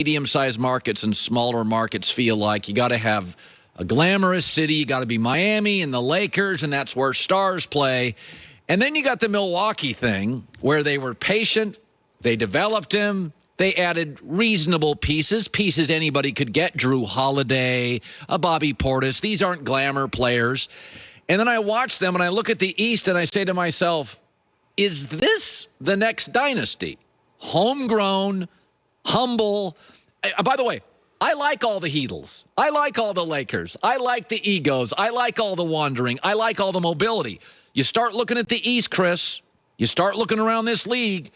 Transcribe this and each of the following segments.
medium-sized markets and smaller markets feel like. You got to have a glamorous city. You got to be Miami and the Lakers, and that's where stars play. And then you got the Milwaukee thing where they were patient. They developed him. They added reasonable pieces anybody could get. Drew Holiday, a Bobby Portis. These aren't glamour players. And then I watch them and I look at the East and I say to myself, is this the next dynasty? Homegrown, humble. By the way, I like all the Heatles. I like all the Lakers. I like the egos. I like all the wandering. I like all the mobility. You start looking at the East, Chris. You start looking around this league.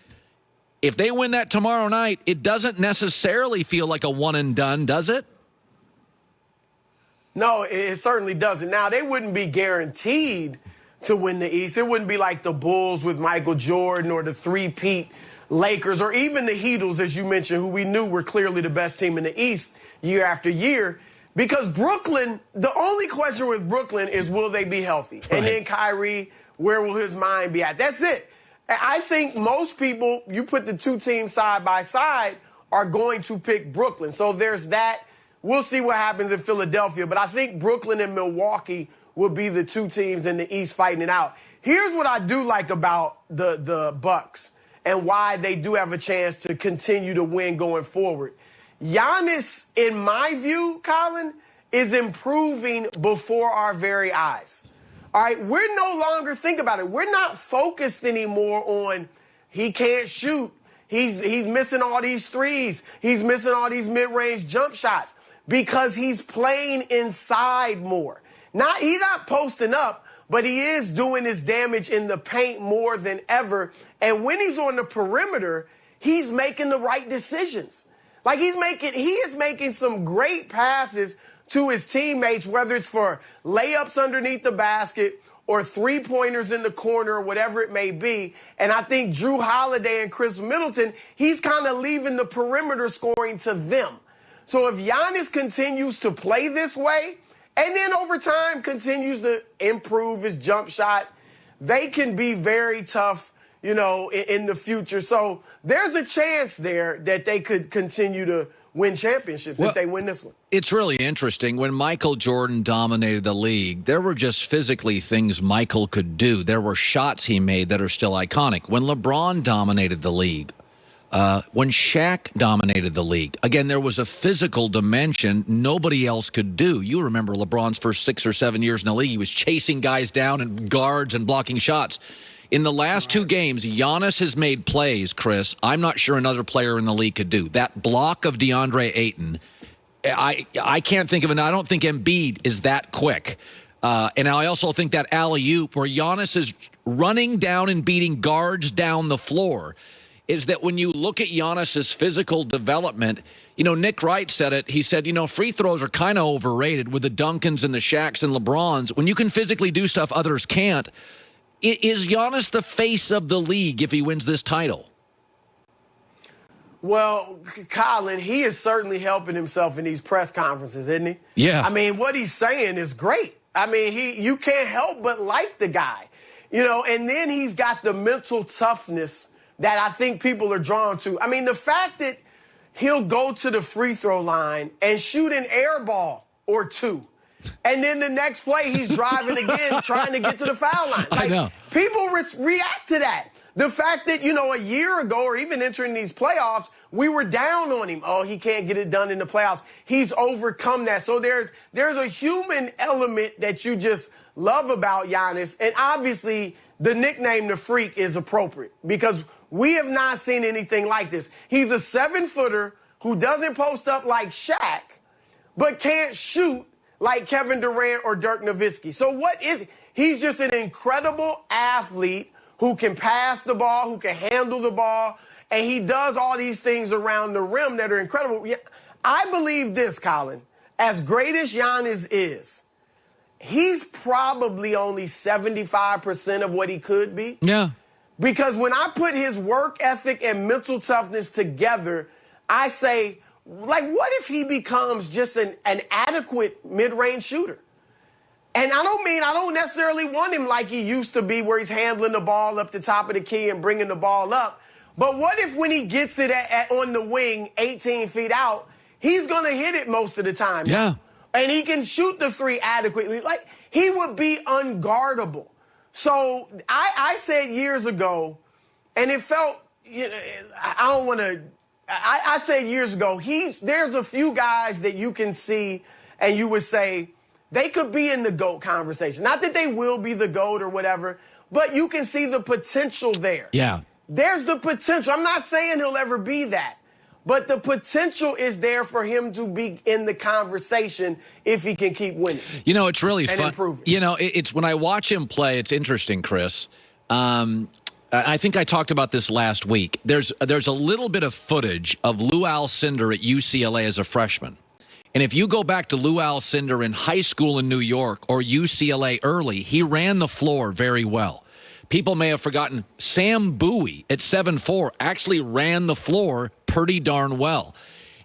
If they win that tomorrow night, it doesn't necessarily feel like a one and done, does it? No, it certainly doesn't. Now, they wouldn't be guaranteed to win the East. It wouldn't be like the Bulls with Michael Jordan or the three-peat Lakers or even the Heatles, as you mentioned, who we knew were clearly the best team in the East year after year. Because Brooklyn, the only question with Brooklyn is, will they be healthy? Right. And then Kyrie, where will his mind be at? That's it. I think most people, you put the two teams side by side, are going to pick Brooklyn. So there's that. We'll see what happens in Philadelphia. But I think Brooklyn and Milwaukee will be the two teams in the East fighting it out. Here's what I do like about the Bucks and why they do have a chance to continue to win going forward. Giannis, in my view, Colin, is improving before our very eyes. All right, we're no longer, think about it, we're not focused anymore on he can't shoot. He's missing all these threes. He's missing all these mid-range jump shots because he's playing inside more. He's not posting up, but he is doing his damage in the paint more than ever. And when he's on the perimeter, he's making the right decisions. Like he is making some great passes to his teammates, whether it's for layups underneath the basket or three-pointers in the corner or whatever it may be. And I think Drew Holiday and Chris Middleton, he's kind of leaving the perimeter scoring to them. So if Giannis continues to play this way and then over time continues to improve his jump shot, they can be very tough, in the future. So there's a chance there that they could continue to win championships if they win this one. It's really interesting. When Michael Jordan dominated the league, there were just physically things Michael could do. There were shots he made that are still iconic. When LeBron dominated the league, when Shaq dominated the league, again, there was a physical dimension nobody else could do. You remember LeBron's first 6 or 7 years in the league. He was chasing guys down and guards and blocking shots. In the last two games, Giannis has made plays, Chris, I'm not sure another player in the league could do. That block of DeAndre Ayton, I can't think of it. I don't think Embiid is that quick. And I also think that alley-oop where Giannis is running down and beating guards down the floor is that when you look at Giannis's physical development, Nick Wright said it. He said, free throws are kind of overrated with the Duncans and the Shaqs and LeBrons. When you can physically do stuff others can't, is Giannis the face of the league if he wins this title? Well, Colin, he is certainly helping himself in these press conferences, isn't he? Yeah. I mean, what he's saying is great. I mean, you can't help but like the guy, and then he's got the mental toughness that I think people are drawn to. I mean, the fact that he'll go to the free throw line and shoot an air ball or two. And then the next play, he's driving again, trying to get to the foul line. I know. People react to that. The fact that, a year ago or even entering these playoffs, we were down on him. Oh, he can't get it done in the playoffs. He's overcome that. So there's a human element that you just love about Giannis. And obviously, the nickname The Freak is appropriate because we have not seen anything like this. He's a 7-footer who doesn't post up like Shaq, but can't shoot like Kevin Durant or Dirk Nowitzki. So what is he? He's just an incredible athlete who can pass the ball, who can handle the ball, and he does all these things around the rim that are incredible. I believe this, Colin, as great as Giannis is, he's probably only 75% of what he could be. Yeah. Because when I put his work ethic and mental toughness together, I say, what if he becomes just an adequate mid-range shooter? And I don't necessarily want him like he used to be where he's handling the ball up the top of the key and bringing the ball up. But what if when he gets it on the wing 18 feet out, he's going to hit it most of the time? Yeah. And he can shoot the three adequately. Like, he would be unguardable. So I said years ago, and it felt, I don't want to, I said years ago, there's a few guys that you can see and you would say they could be in the GOAT conversation. Not that they will be the GOAT or whatever, but you can see the potential there. Yeah. There's the potential. I'm not saying he'll ever be that, but the potential is there for him to be in the conversation if he can keep winning. It's really fun. Improving. It's when I watch him play, it's interesting, Chris. I think I talked about this last week. There's a little bit of footage of Lou Alcindor at UCLA as a freshman. And if you go back to Lou Alcindor in high school in New York or UCLA early, he ran the floor very well. People may have forgotten Sam Bowie at 7'4" actually ran the floor pretty darn well.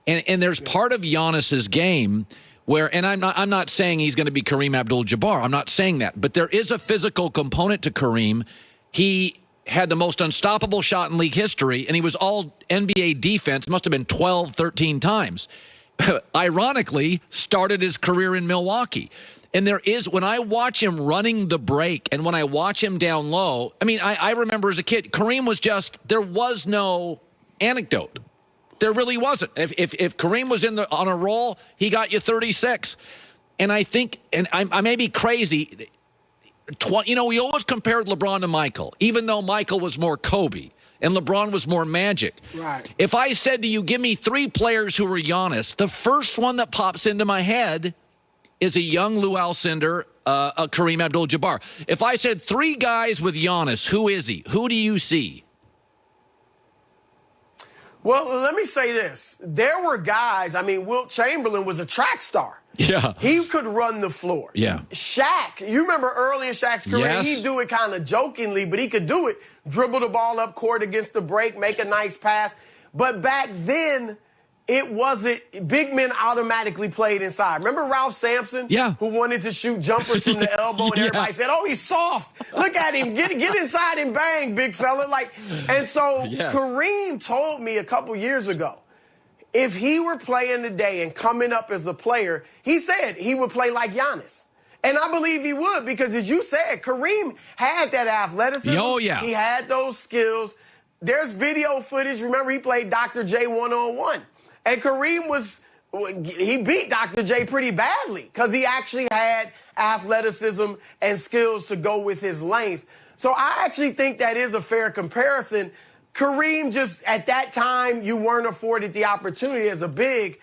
And there's part of Giannis's game where, and I'm not saying he's going to be Kareem Abdul-Jabbar. I'm not saying that. But there is a physical component to Kareem. He had the most unstoppable shot in league history, and he was all NBA defense, must have been 12, 13 times. Ironically, started his career in Milwaukee. And there is, when I watch him running the break and when I watch him down low, I remember as a kid, Kareem was there was no anecdote. There really wasn't. If Kareem was on a roll, he got you 36. And I think, and I may be crazy, we always compared LeBron to Michael, even though Michael was more Kobe and LeBron was more Magic. Right. If I said to you, give me three players who were Giannis, the first one that pops into my head is a young Lou Alcindor, a Kareem Abdul-Jabbar. If I said three guys with Giannis, who is he? Who do you see? Well, let me say this. There were guys, Wilt Chamberlain was a track star. Yeah. He could run the floor. Yeah. Shaq, you remember early in Shaq's career, Yes. He'd do it kind of jokingly, but he could do it. Dribble the ball up court against the break, make a nice pass. But back then, it wasn't, big men automatically played inside. Remember Ralph Sampson? Yeah. Who wanted to shoot jumpers from the elbow and everybody said, oh, he's soft. Look at him. Get inside and bang, big fella. And so Yes. Kareem told me a couple years ago, if he were playing today and coming up as a player, he said he would play like Giannis. And I believe he would because, as you said, Kareem had that athleticism. Oh, yeah. He had those skills. There's video footage. Remember, he played Dr. J one-on-one. And Kareem he beat Dr. J pretty badly because he actually had athleticism and skills to go with his length. So I actually think that is a fair comparison. Kareem just, at that time, you weren't afforded the opportunity as a big.